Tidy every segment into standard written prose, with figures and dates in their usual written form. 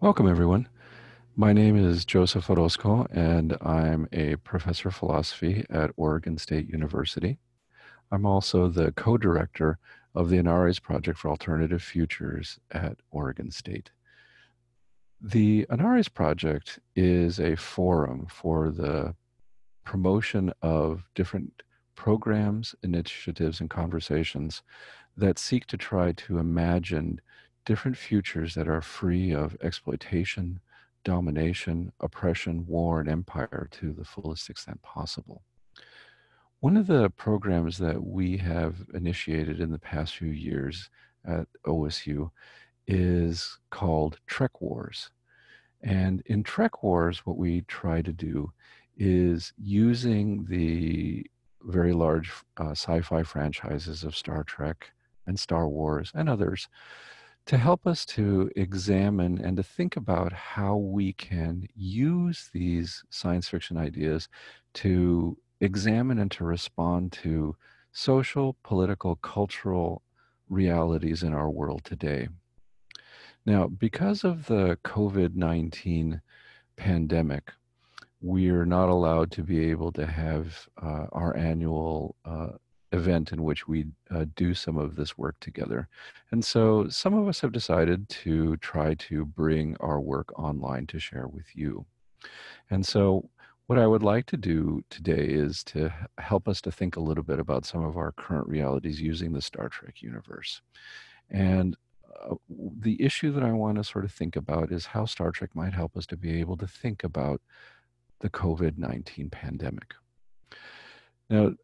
Welcome, everyone. My name is Joseph Orosco, and I'm a professor of philosophy at Oregon State University. I'm also the co-director of the Anarres Project for Alternative Futures at Oregon State. The Anarres Project is a forum for the promotion of different programs, initiatives, and conversations that seek to try to imagine different futures that are free of exploitation, domination, oppression, war, and empire to the fullest extent possible. One of the programs that we have initiated in the past few years at OSU is called TrekWars. And in TrekWars, what we try to do is using the very large sci-fi franchises of Star Trek and Star Wars and others to help us to examine and to think about how we can use these science fiction ideas to examine and to respond to social, political, cultural realities in our world today. Now, because of the COVID-19 pandemic, we're not allowed to be able to have our annual event in which we do some of this work together. And so some of us have decided to try to bring our work online to share with you. And so what I would like to do today is to help us to think a little bit about some of our current realities using the Star Trek universe. And the issue that I want to sort of think about is how Star Trek might help us to be able to think about the COVID-19 pandemic. Now,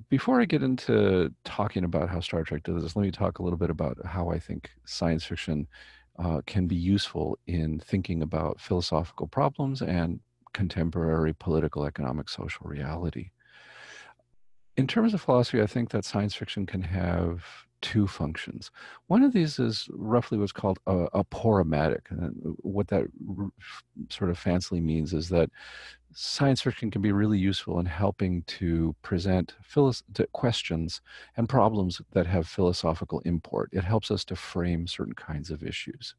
before I get into talking about how Star Trek does this, let me talk a little bit about how I think science fiction can be useful in thinking about philosophical problems and contemporary political, economic, social reality. In terms of philosophy, I think that science fiction can have two functions. One of these is roughly what's called a poramatic. And what that sort of fancily means is that science fiction can be really useful in helping to present questions and problems that have philosophical import. It helps us to frame certain kinds of issues.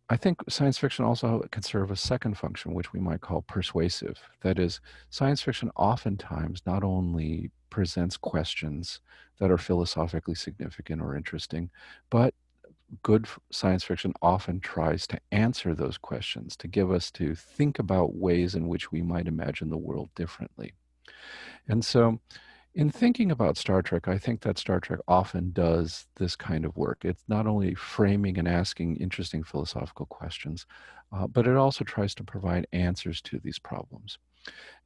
I think science fiction also can serve a second function, which we might call persuasive. That is, science fiction oftentimes not only presents questions that are philosophically significant or interesting, but good science fiction often tries to answer those questions, to give us to think about ways in which we might imagine the world differently. And so in thinking about Star Trek, I think that Star Trek often does this kind of work. It's not only framing and asking interesting philosophical questions, but it also tries to provide answers to these problems.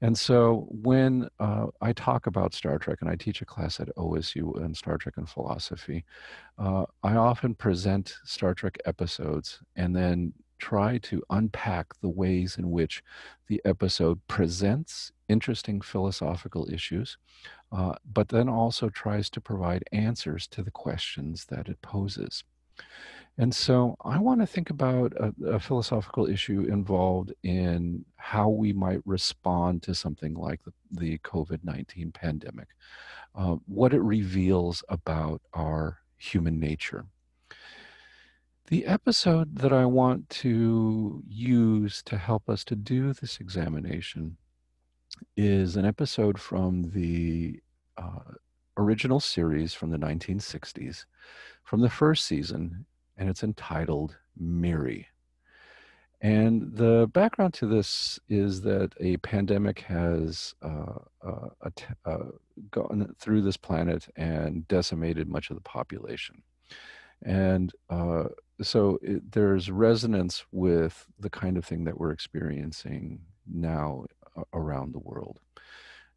And so when I talk about Star Trek, and I teach a class at OSU in Star Trek and philosophy, I often present Star Trek episodes and then try to unpack the ways in which the episode presents interesting philosophical issues, but then also tries to provide answers to the questions that it poses. And so I want to think about a philosophical issue involved in how we might respond to something like the COVID-19 pandemic, what it reveals about our human nature. The episode that I want to use to help us to do this examination is an episode from the uh, original series from the 1960s, from the first season, and it's entitled Miri. And the background to this is that a pandemic has gone through this planet and decimated much of the population. And there's resonance with the kind of thing that we're experiencing now around the world.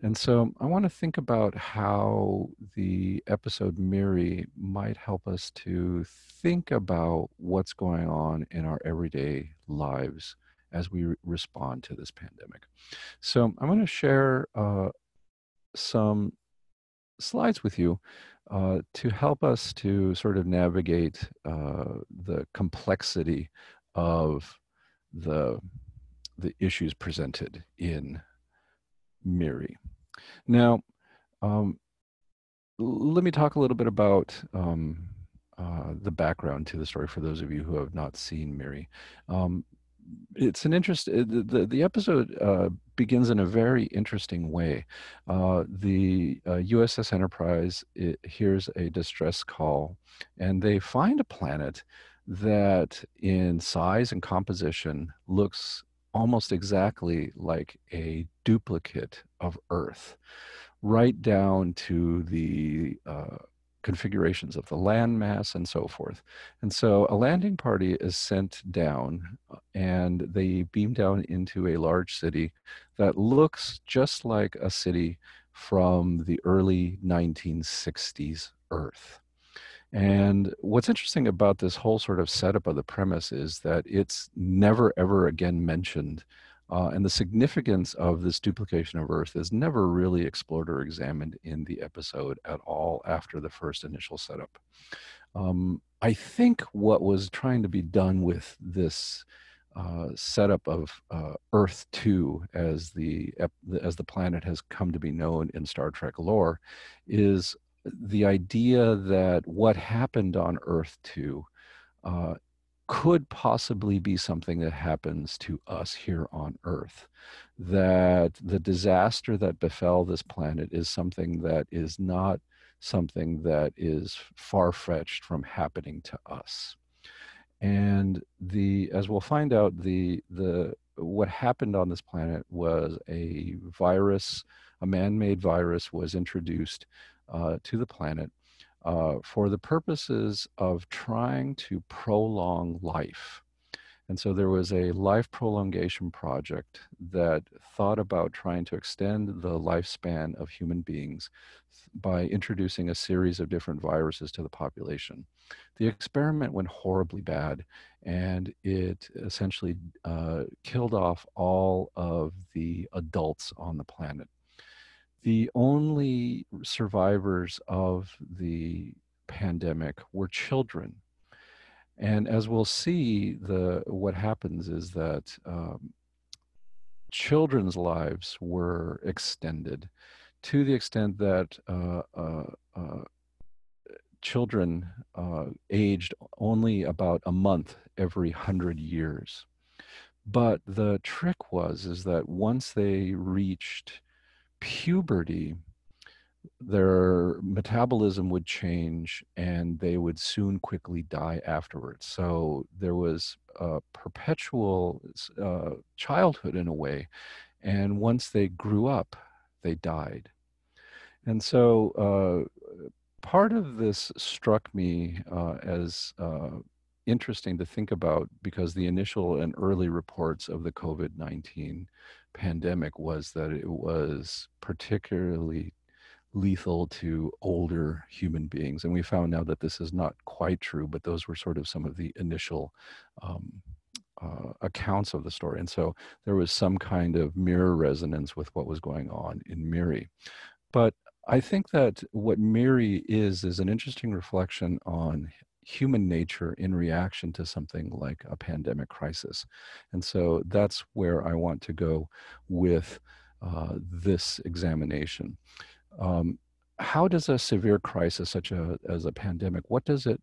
And so I want to think about how the episode Miri might help us to think about what's going on in our everyday lives as we respond to this pandemic. So I'm going to share some slides with you to help us to sort of navigate the complexity of the, the issues presented in Miri. Now, let me talk a little bit about the background to the story for those of you who have not seen Miri. Um, it's an interest. The episode begins in a very interesting way. The USS Enterprise hears a distress call, and they find a planet that, in size and composition, looks almost exactly like a duplicate of Earth, right down to the configurations of the landmass and so forth. And so a landing party is sent down, and they beam down into a large city that looks just like a city from the early 1960s Earth. And what's interesting about this whole sort of setup of the premise is that it's never ever again mentioned. And the significance of this duplication of Earth is never really explored or examined in the episode at all after the first initial setup. I think what was trying to be done with this setup of Earth 2, as as the planet has come to be known in Star Trek lore, is the idea that what happened on Earth 2 uh, could possibly be something that happens to us here on Earth. That the disaster that befell this planet is something that is not something that is far-fetched from happening to us. And as we'll find out, the what happened on this planet was a virus, a man-made virus was introduced to the planet for the purposes of trying to prolong life. And so there was a life prolongation project that thought about trying to extend the lifespan of human beings by introducing a series of different viruses to the population. The experiment went horribly bad, and it essentially killed off all of the adults on the planet. The only survivors of the pandemic were children. And as we'll see, what happens is that children's lives were extended to the extent that children aged only about a month every 100 years. But the trick is that once they reached puberty, their metabolism would change and they would soon quickly die afterwards. So there was a perpetual childhood in a way. And once they grew up, they died. And so part of this struck me as interesting to think about, because the initial and early reports of the COVID-19 pandemic was that it was particularly lethal to older human beings. And we found now that this is not quite true, but those were sort of some of the initial um, accounts of the story. And so there was some kind of mirror resonance with what was going on in Miri. But I think that what Miri is an interesting reflection on human nature in reaction to something like a pandemic crisis. And so that's where I want to go with this examination. Um, how does a severe crisis such as a pandemic, what does it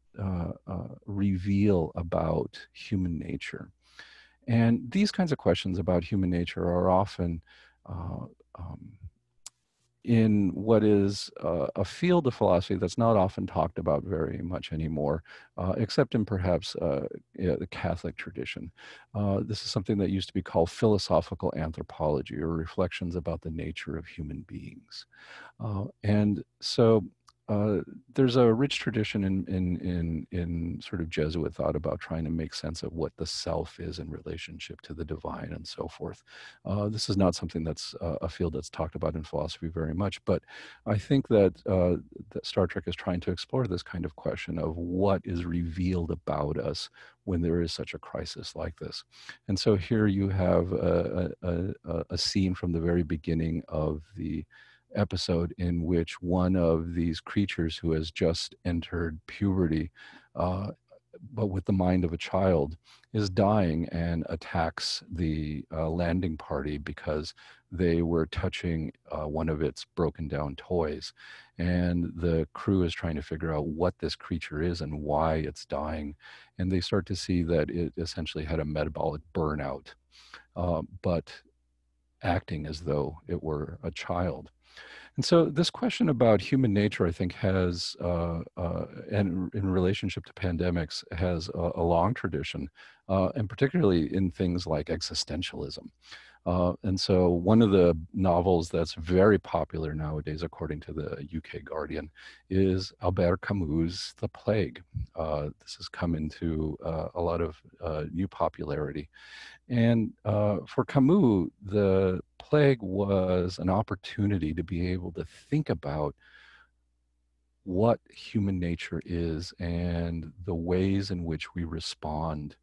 reveal about human nature? And these kinds of questions about human nature are often uh, um, in what is a field of philosophy that's not often talked about very much anymore, except in perhaps the Catholic tradition. This is something that used to be called philosophical anthropology, or reflections about the nature of human beings. And so there's a rich tradition in sort of Jesuit thought about trying to make sense of what the self is in relationship to the divine and so forth. This is not something that's a field that's talked about in philosophy very much, but I think that Star Trek is trying to explore this kind of question of what is revealed about us when there is such a crisis like this. And so here you have a scene from the very beginning of the episode in which one of these creatures who has just entered puberty uh, but with the mind of a child, is dying and attacks the landing party because they were touching one of its broken down toys. And the crew is trying to figure out what this creature is and why it's dying. And they start to see that it essentially had a metabolic burnout, but acting as though it were a child. And so this question about human nature, I think, has, and in relationship to pandemics, has a long tradition, and particularly in things like existentialism. And so one of the novels that's very popular nowadays, according to the UK Guardian, is Albert Camus' The Plague. This has come into a lot of new popularity. And for Camus, the plague was an opportunity to be able to think about what human nature is and the ways in which we respond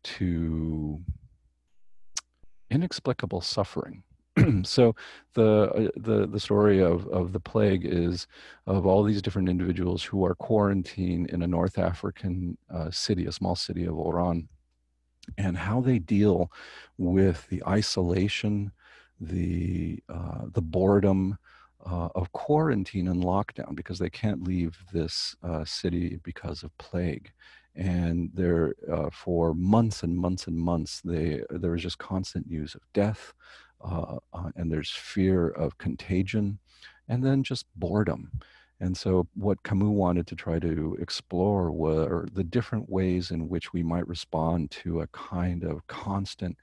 to inexplicable suffering. So the story of the plague is of all these different individuals who are quarantined in a North African city, a small city of Oran, and how they deal with the isolation, the boredom of quarantine and lockdown because they can't leave this city because of plague. And there, for months and months and months, there was just constant news of death, and there's fear of contagion, and then just boredom. And so, what Camus wanted to try to explore were the different ways in which we might respond to a kind of constant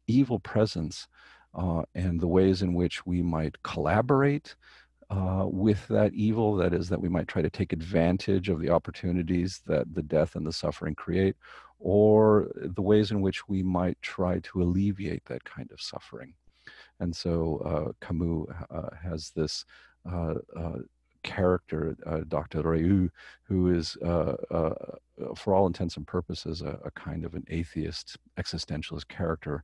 evil presence, and the ways in which we might collaborate with that evil. That is, that we might try to take advantage of the opportunities that the death and the suffering create, or the ways in which we might try to alleviate that kind of suffering. And so Camus has this uh, character, Dr. Reu, who is, for all intents and purposes, a kind of an atheist existentialist character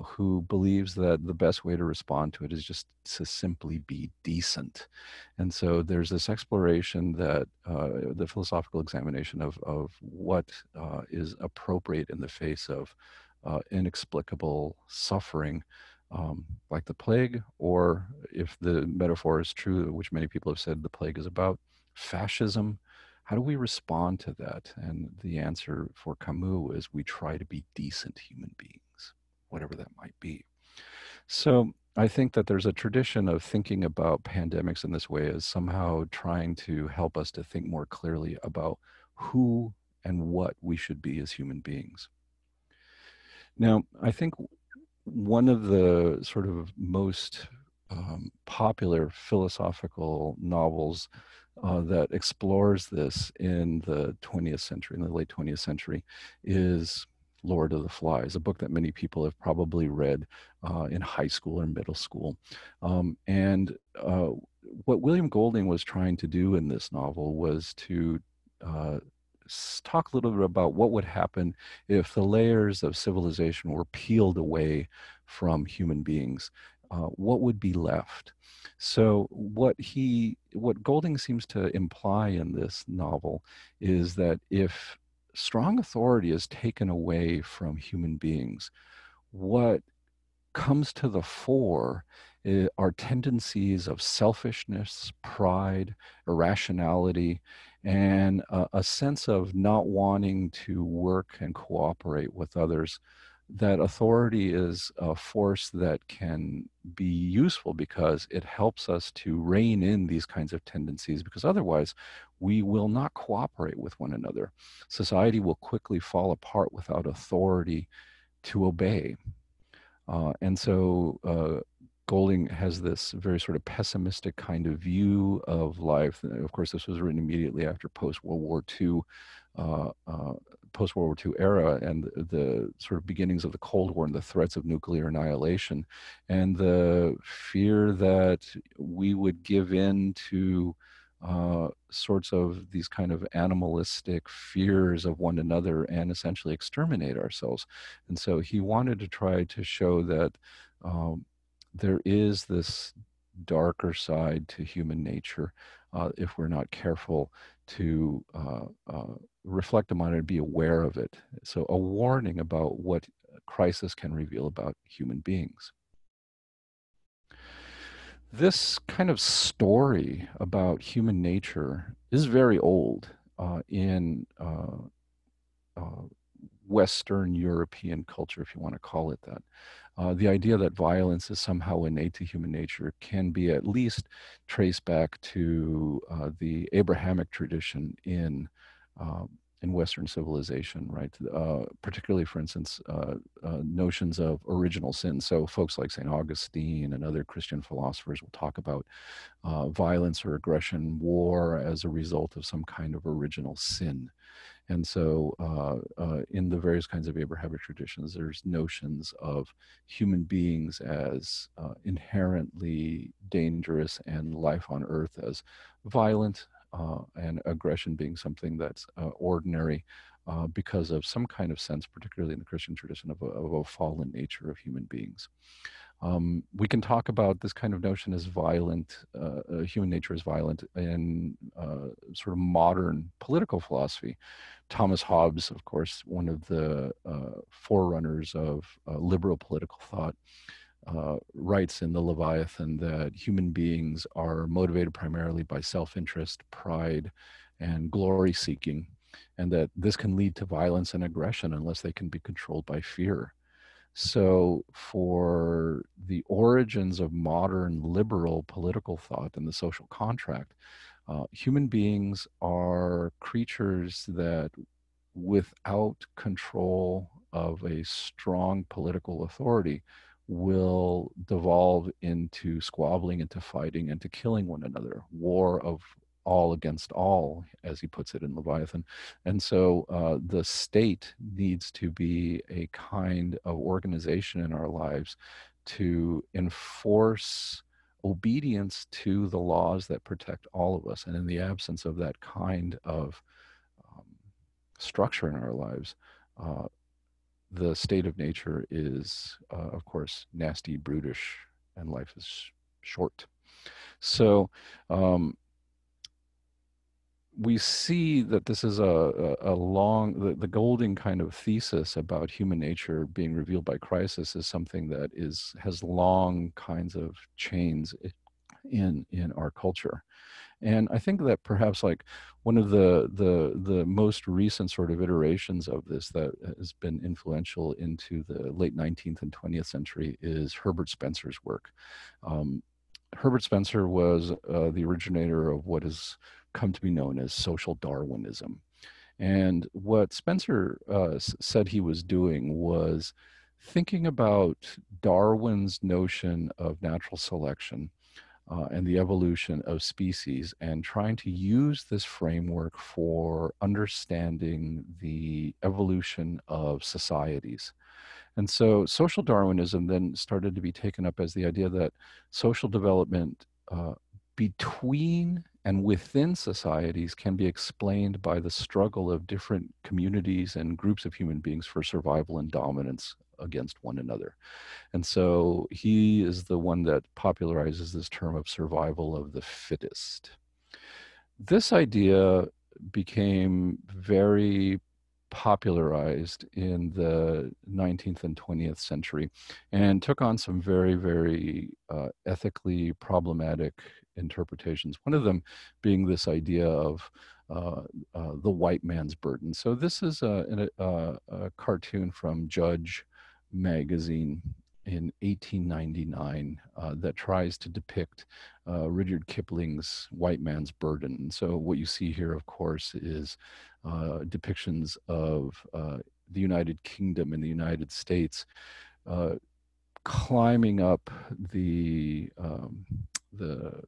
who believes that the best way to respond to it is just to simply be decent. And so there's this exploration that the philosophical examination of what is appropriate in the face of inexplicable suffering, like the plague, or if the metaphor is true, which many people have said the plague is about, fascism. How do we respond to that? And the answer for Camus is we try to be decent human beings, whatever that might be. So I think that there's a tradition of thinking about pandemics in this way as somehow trying to help us to think more clearly about who and what we should be as human beings. Now, I think one of the sort of most popular philosophical novels that explores this in the 20th century, in the late 20th century, is Lord of the Flies, a book that many people have probably read in high school or middle school. And what William Golding was trying to do in this novel was to uh, talk a little bit about what would happen if the layers of civilization were peeled away from human beings. What would be left? So what Golding seems to imply in this novel is that if strong authority is taken away from human beings, what comes to the fore are tendencies of selfishness, pride, irrationality, and a sense of not wanting to work and cooperate with others. That authority is a force that can be useful because it helps us to rein in these kinds of tendencies, because otherwise we will not cooperate with one another. Society will quickly fall apart without authority to obey. And so Golding has this very sort of pessimistic kind of view of life. Of course, this was written immediately after post-World War II, uh, uh, post-World War II era, and the sort of beginnings of the Cold War and the threats of nuclear annihilation, and the fear that we would give in to sorts of these kind of animalistic fears of one another and essentially exterminate ourselves. And so he wanted to try to show that um, there is this darker side to human nature if we're not careful to reflect upon it and be aware of it. So a warning about what crisis can reveal about human beings. This kind of story about human nature is very old in uh, Western European culture, if you want to call it that. The idea that violence is somehow innate to human nature can be at least traced back to the Abrahamic tradition in Western civilization, right? Particularly, for instance, notions of original sin. So folks like St. Augustine and other Christian philosophers will talk about violence or aggression, war as a result of some kind of original sin. And so, in the various kinds of Abrahamic traditions, there's notions of human beings as inherently dangerous and life on earth as violent, and aggression being something that's ordinary because of some kind of sense, particularly in the Christian tradition, of a fallen nature of human beings. We can talk about this kind of notion as violent, human nature is violent in sort of modern political philosophy. Thomas Hobbes, of course, one of the forerunners of liberal political thought, writes in The Leviathan that human beings are motivated primarily by self-interest, pride, and glory seeking, and that this can lead to violence and aggression unless they can be controlled by fear. So, for the origins of modern liberal political thought and the social contract, human beings are creatures that, without control of a strong political authority, will devolve into squabbling, into fighting, into killing one another. War of all against all, as he puts it in Leviathan. And so the state needs to be a kind of organization in our lives to enforce obedience to the laws that protect all of us. And in the absence of that kind of um, structure in our lives, uh, the state of nature is, of course, nasty, brutish, and life is short. So, we see that this is a long, the Golding kind of thesis about human nature being revealed by crisis is something that has long kinds of chains in our culture. And I think that perhaps like one of the most recent sort of iterations of this that has been influential into the late 19th and 20th century is Herbert Spencer's work. Um, Herbert Spencer was the originator of what has come to be known as social Darwinism. And what Spencer said he was doing was thinking about Darwin's notion of natural selection and the evolution of species, and trying to use this framework for understanding the evolution of societies. And so social Darwinism then started to be taken up as the idea that social development between and within societies can be explained by the struggle of different communities and groups of human beings for survival and dominance against one another. And so he is the one that popularizes this term of survival of the fittest. This idea became very popularized in the 19th and 20th century and took on some very, very ethically problematic interpretations. One of them being this idea of the white man's burden. So this is a cartoon from Judge magazine in 1899 that tries to depict Rudyard Kipling's white man's burden. And so what you see here, of course, is depictions of the United Kingdom and the United States uh, climbing up the the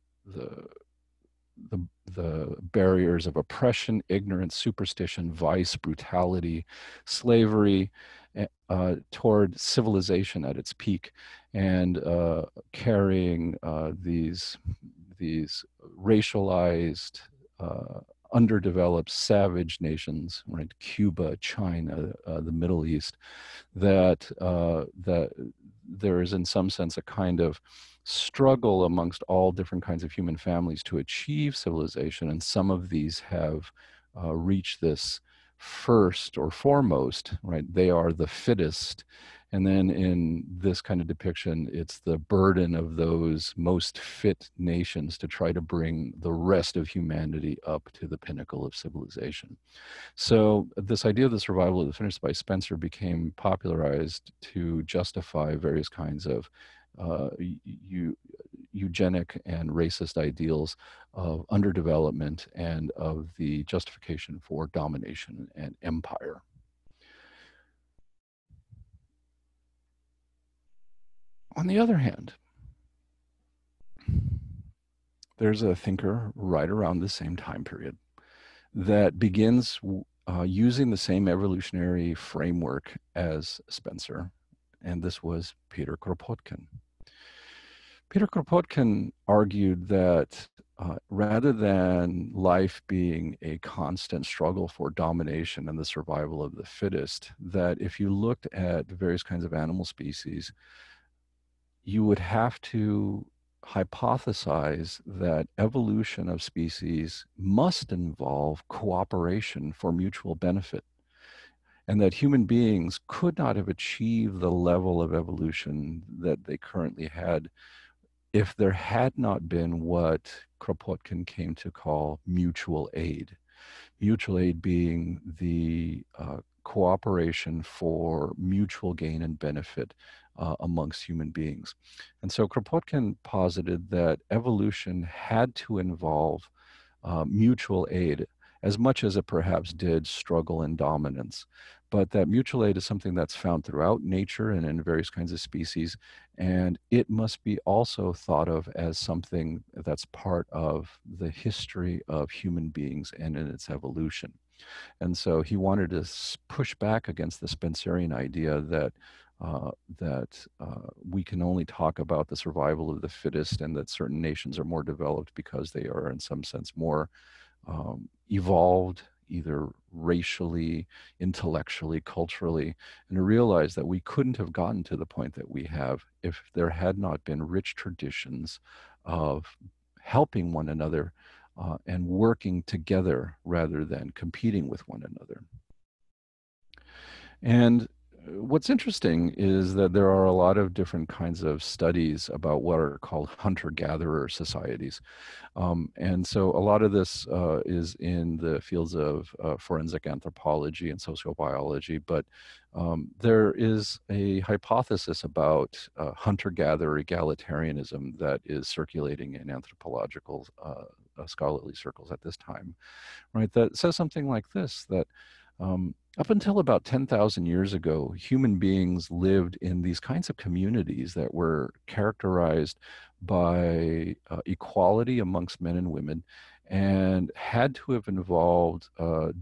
the barriers of oppression, ignorance, superstition, vice, brutality, slavery, toward civilization at its peak, and carrying these racialized, underdeveloped, savage nations, right? Cuba, China, the Middle East, that there is in some sense a kind of struggle amongst all different kinds of human families to achieve civilization, and some of these have reached this first or foremost, right? They are the fittest. And then in this kind of depiction, it's the burden of those most fit nations to try to bring the rest of humanity up to the pinnacle of civilization. So this idea of the survival of the fittest by Spencer became popularized to justify various kinds of eugenic and racist ideals of underdevelopment and of the justification for domination and empire. On the other hand, there's a thinker right around the same time period that begins using the same evolutionary framework as Spencer, and this was Peter Kropotkin. Peter Kropotkin argued that rather than life being a constant struggle for domination and the survival of the fittest, that if you looked at various kinds of animal species, you would have to hypothesize that evolution of species must involve cooperation for mutual benefit, and that human beings could not have achieved the level of evolution that they currently had if there had not been what Kropotkin came to call mutual aid. Mutual aid being the cooperation for mutual gain and benefit amongst human beings. And so Kropotkin posited that evolution had to involve mutual aid as much as it perhaps did struggle and dominance. But that mutual aid is something that's found throughout nature and in various kinds of species, and it must be also thought of as something that's part of the history of human beings and in its evolution. And so he wanted to push back against the Spencerian idea that we can only talk about the survival of the fittest and that certain nations are more developed because they are in some sense more evolved, either racially, intellectually, culturally, and to realize that we couldn't have gotten to the point that we have if there had not been rich traditions of helping one another and working together rather than competing with one another. And what's interesting is that there are a lot of different kinds of studies about what are called hunter-gatherer societies. And so a lot of this is in the fields of forensic anthropology and sociobiology, but there is a hypothesis about hunter-gatherer egalitarianism that is circulating in anthropological scholarly circles at this time, right? That says something like this, that up until about 10,000 years ago, human beings lived in these kinds of communities that were characterized by equality amongst men and women and had to have involved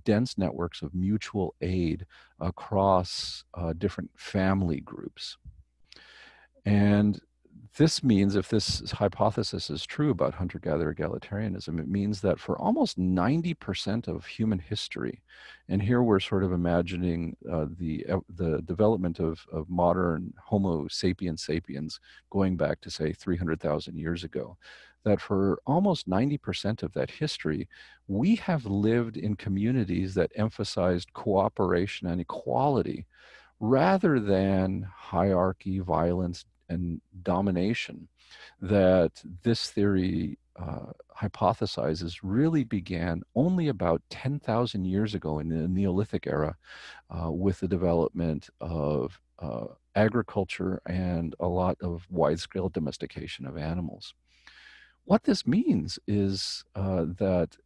dense networks of mutual aid across different family groups. And this means, if this hypothesis is true about hunter-gatherer egalitarianism, it means that for almost 90% of human history, and here we're sort of imagining the development of modern Homo sapiens sapiens going back to, say, 300,000 years ago, that for almost 90% of that history, we have lived in communities that emphasized cooperation and equality rather than hierarchy, violence, and domination. That this theory hypothesizes really began only about 10,000 years ago in the Neolithic era with the development of agriculture and a lot of wide-scale domestication of animals. What this means is that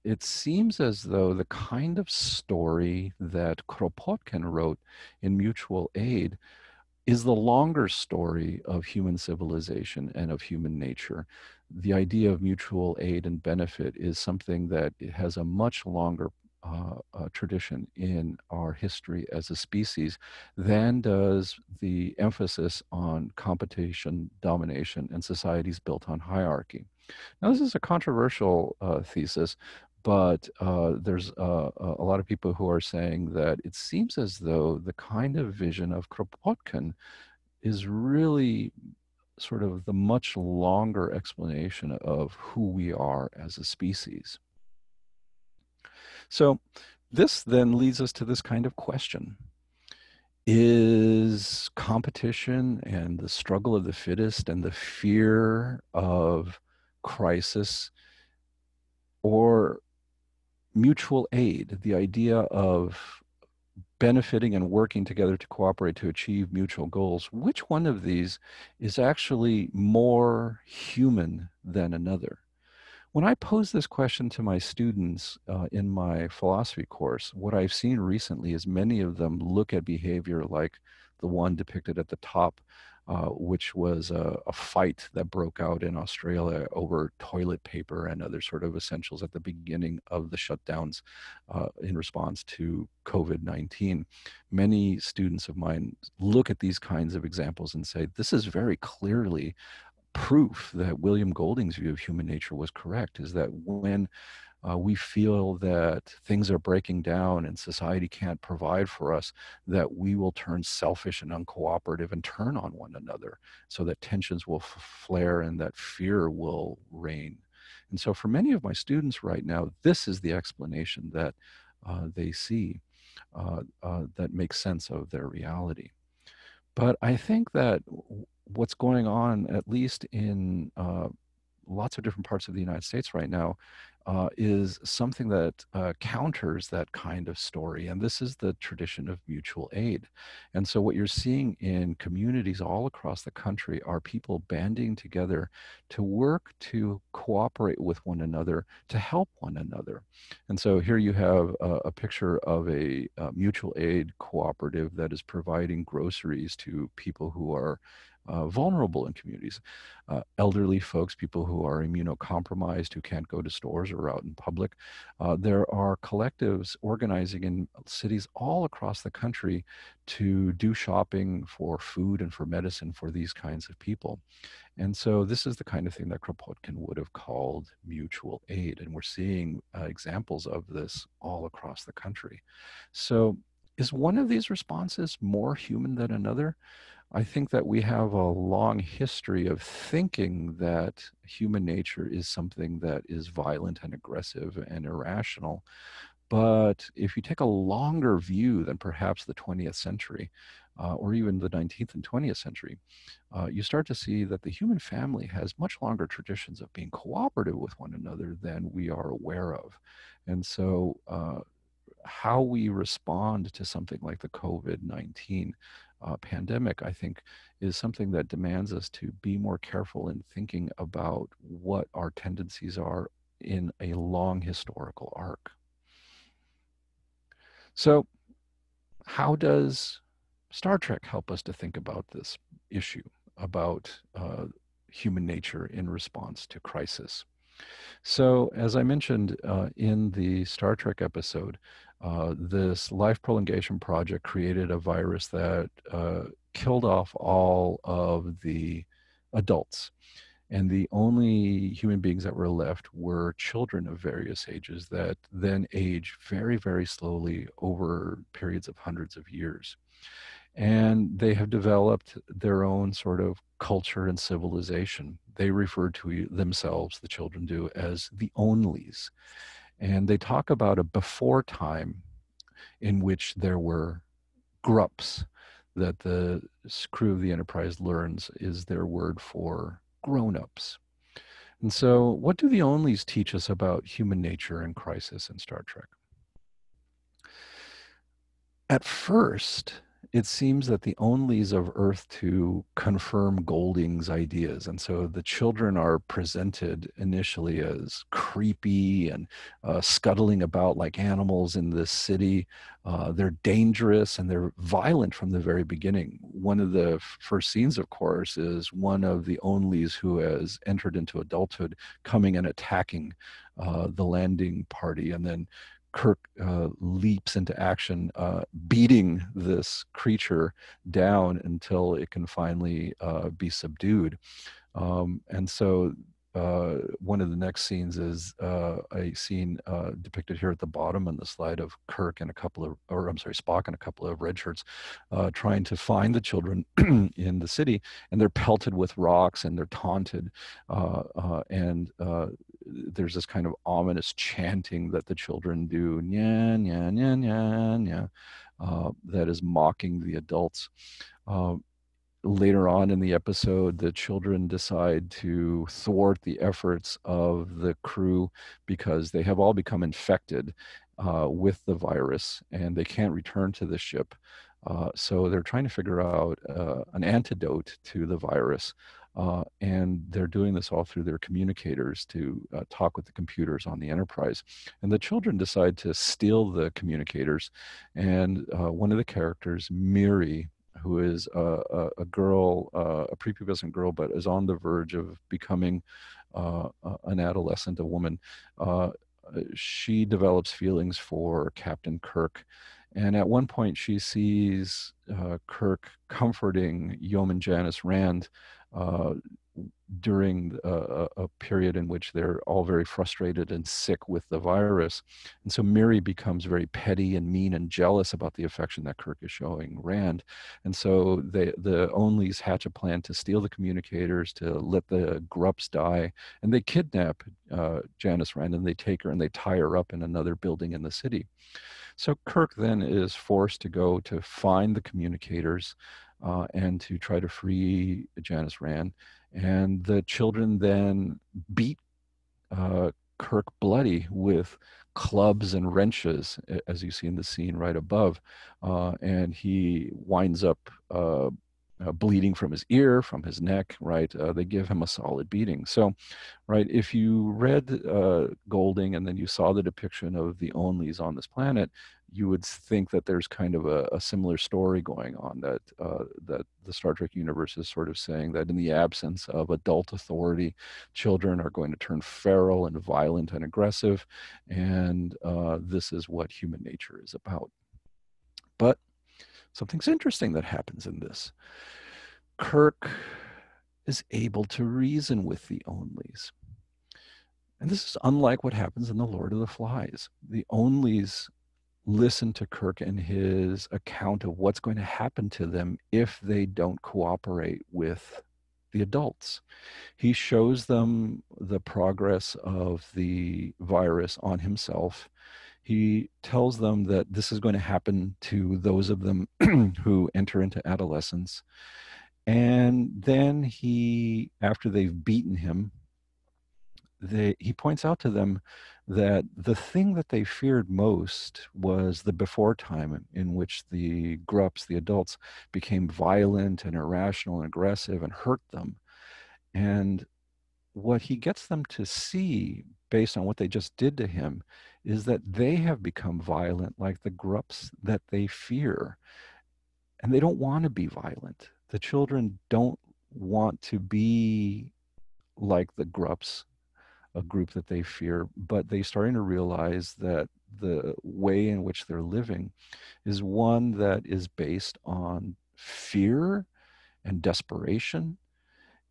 it seems as though the kind of story that Kropotkin wrote in Mutual Aid is the longer story of human civilization and of human nature. The idea of mutual aid and benefit is something that it has a much longer tradition in our history as a species than does the emphasis on competition, domination, and societies built on hierarchy. Now, this is a controversial thesis, but there's a lot of people who are saying that it seems as though the kind of vision of Kropotkin is really sort of the much longer explanation of who we are as a species. So This then leads us to this kind of question. Is competition and the struggle of the fittest and the fear of crisis, or mutual aid, the idea of benefiting and working together to cooperate to achieve mutual goals, which one of these is actually more human than another? When I pose this question to my students in my philosophy course, what I've seen recently is many of them look at behavior like the one depicted at the top, which was a fight that broke out in Australia over toilet paper and other sort of essentials at the beginning of the shutdowns in response to COVID-19. Many students of mine look at these kinds of examples and say, this is very clearly proof that William Golding's view of human nature was correct, is that when we feel that things are breaking down and society can't provide for us, that we will turn selfish and uncooperative and turn on one another, so that tensions will flare and that fear will reign. And so for many of my students right now, this is the explanation that they see that makes sense of their reality. But I think that what's going on, at least in lots of different parts of the United States right now, is something that counters that kind of story. And this is the tradition of mutual aid. And so, what you're seeing in communities all across the country are people banding together to work to cooperate with one another, to help one another. And so, here you have a picture of a mutual aid cooperative that is providing groceries to people who are vulnerable in communities, elderly folks, people who are immunocompromised, who can't go to stores or out in public. There are collectives organizing in cities all across the country to do shopping for food and for medicine for these kinds of people. And so this is the kind of thing that Kropotkin would have called mutual aid. And we're seeing examples of this all across the country. So is one of these responses more human than another? I think that we have a long history of thinking that human nature is something that is violent and aggressive and irrational. But if you take a longer view than perhaps the 20th century, or even the 19th and 20th century, you start to see that the human family has much longer traditions of being cooperative with one another than we are aware of. And so, how we respond to something like the COVID-19 pandemic, I think, is something that demands us to be more careful in thinking about what our tendencies are in a long historical arc. So, how does Star Trek help us to think about this issue, about human nature in response to crisis? So, as I mentioned in the Star Trek episode, this life prolongation project created a virus that killed off all of the adults. And the only human beings that were left were children of various ages that then age very, very slowly over periods of hundreds of years. And they have developed their own sort of culture and civilization. They refer to themselves, the children do, as the onlys. And they talk about a before time in which there were grups, that the crew of the Enterprise learns is their word for grown-ups. And so, what do the onlys teach us about human nature and crisis in Star Trek? At first, it seems that the onlys of Earth to confirm Golding's ideas. And so the children are presented initially as creepy and scuttling about like animals in this city. They're dangerous and they're violent from the very beginning. One of the first scenes, of course, is one of the onlys who has entered into adulthood coming and attacking the landing party. And then Kirk leaps into action, beating this creature down until it can finally be subdued. And so one of the next scenes is a scene depicted here at the bottom on the slide of Kirk and a couple of, or I'm sorry, Spock and a couple of red shirts trying to find the children in the city, and they're pelted with rocks and they're taunted. And there's this kind of ominous chanting that the children do, nyan, nyan, nyan, nyan, nyan, that is mocking the adults. Uh, Later on in the episode, the children decide to thwart the efforts of the crew because they have all become infected with the virus and they can't return to the ship. So they're trying to figure out an antidote to the virus. And they're doing this all through their communicators to talk with the computers on the Enterprise. And the children decide to steal the communicators. And one of the characters, Miri, who is a girl, a prepubescent girl, but is on the verge of becoming an adolescent, a woman. She develops feelings for Captain Kirk. And at one point, she sees Kirk comforting Yeoman Janice Rand uh, during a period in which they're all very frustrated and sick with the virus. And so Miri becomes very petty and mean and jealous about the affection that Kirk is showing Rand. And so the Onlys hatch a plan to steal the communicators, to let the Grups die, and they kidnap Janice Rand and they take her and they tie her up in another building in the city. So Kirk then is forced to go to find the communicators and to try to free Janice Rand. And the children then beat Kirk bloody with clubs and wrenches, as you see in the scene right above. And he winds up bleeding from his ear, from his neck, right? They give him a solid beating. So, right, if you read Golding and then you saw the depiction of the Onlys on this planet, you would think that there's kind of a similar story going on, that that the Star Trek universe is sort of saying that in the absence of adult authority, children are going to turn feral and violent and aggressive, and this is what human nature is about. But something's interesting that happens in this. Kirk is able to reason with the Onlys. And this is unlike what happens in The Lord of the Flies. The Onlys listen to Kirk and his account of what's going to happen to them if they don't cooperate with the adults. He shows them the progress of the virus on himself. He tells them that this is going to happen to those of them who enter into adolescence. And then he, after they've beaten him, he points out to them that the thing that they feared most was the before time in which the Grups, the adults, became violent and irrational and aggressive and hurt them. And what he gets them to see, based on what they just did to him, is that they have become violent like the Grups that they fear. And they don't want to be violent. The children don't want to be like the Grups, a group that they fear, but they're starting to realize that the way in which they're living is one that is based on fear and desperation.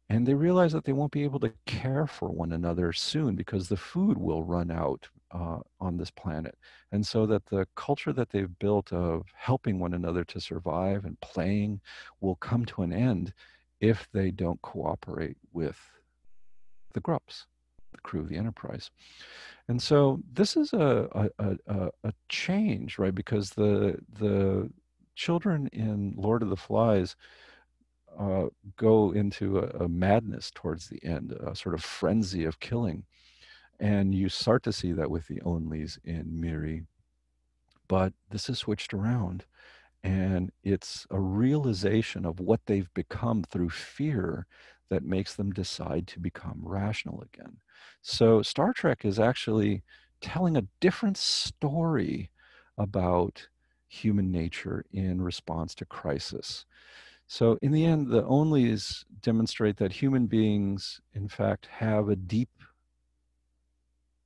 And they realize that they won't be able to care for one another soon because the food will run out on this planet. And so that the culture that they've built of helping one another to survive and playing will come to an end if they don't cooperate with the Grups, the crew of the Enterprise. And so this is a change, right? Because the children in Lord of the Flies uh, go into a madness towards the end, a sort of frenzy of killing. And you start to see that with the Onlys in Miri. But this is switched around. And it's a realization of what they've become through fear that makes them decide to become rational again. So Star Trek is actually telling a different story about human nature in response to crisis. So in the end, the Onlys demonstrate that human beings, in fact, have a deep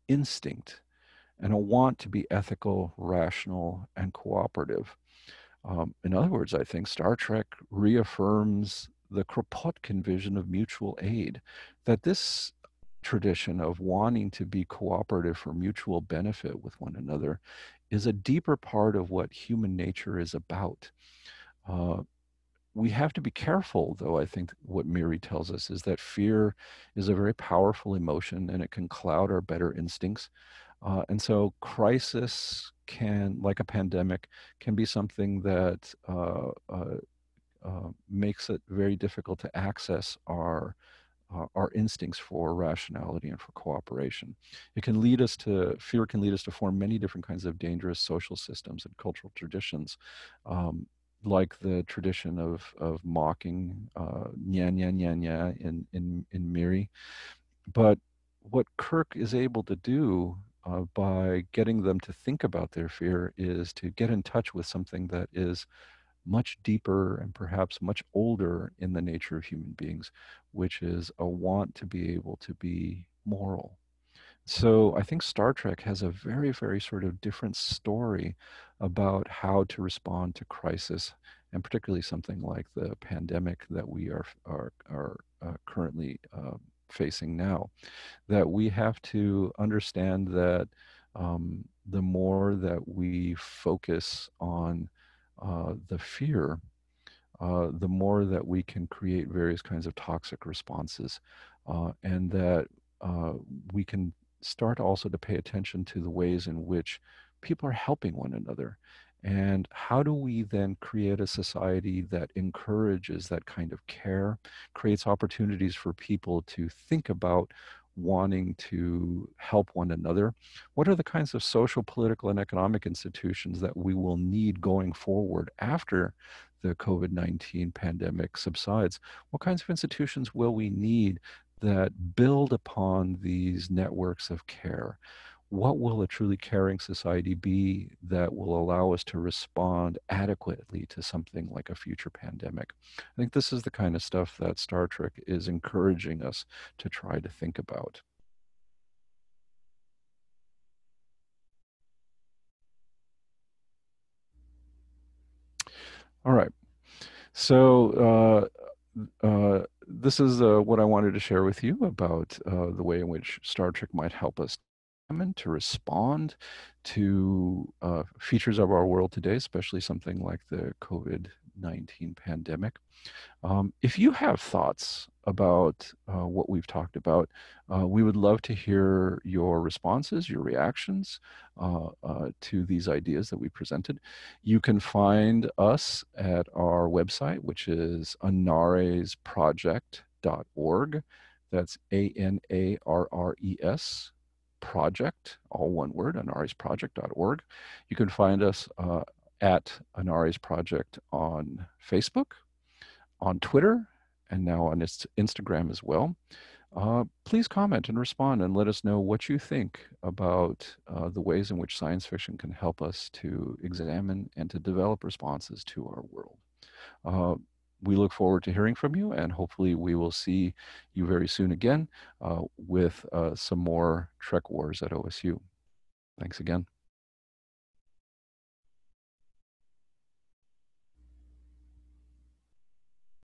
instinct and a want to be ethical, rational, and cooperative. In other words, I think Star Trek reaffirms the Kropotkin vision of mutual aid, that this tradition of wanting to be cooperative for mutual benefit with one another is a deeper part of what human nature is about. Uh, we have to be careful, though. I think what Miri tells us is that fear is a very powerful emotion and it can cloud our better instincts. And so crisis can, like a pandemic, can be something that makes it very difficult to access our instincts for rationality and for cooperation. It can lead us to, fear can lead us to form many different kinds of dangerous social systems and cultural traditions, um, like the tradition of mocking nya nya nya nya in Miri. But what Kirk is able to do by getting them to think about their fear is to get in touch with something that is much deeper and perhaps much older in the nature of human beings, which is a want to be able to be moral. So I think Star Trek has a very, very sort of different story about how to respond to crisis, and particularly something like the pandemic that we are currently facing now. That we have to understand that the more that we focus on the fear, the more that we can create various kinds of toxic responses, and that uh, we can start also to pay attention to the ways in which people are helping one another. And how do we then create a society that encourages that kind of care, creates opportunities for people to think about wanting to help one another? What are the kinds of social, political, and economic institutions that we will need going forward after the COVID-19 pandemic subsides? What kinds of institutions will we need that build upon these networks of care? What will a truly caring society be that will allow us to respond adequately to something like a future pandemic? I think this is the kind of stuff that Star Trek is encouraging us to try to think about. All right. So, this is what I wanted to share with you about the way in which Star Trek might help us to respond to features of our world today, especially something like the COVID-19 pandemic. If you have thoughts about what we've talked about, we would love to hear your responses, your reactions to these ideas that we presented. You can find us at our website, which is anarresproject.org. That's ANARRES project, all one word, anarresproject.org. You can find us at Anarres Project on Facebook, on Twitter, and now on Instagram as well. Please comment and respond and let us know what you think about the ways in which science fiction can help us to examine and to develop responses to our world. Uh, we look forward to hearing from you, and hopefully we will see you very soon again with some more Trek Wars at OSU. Thanks again.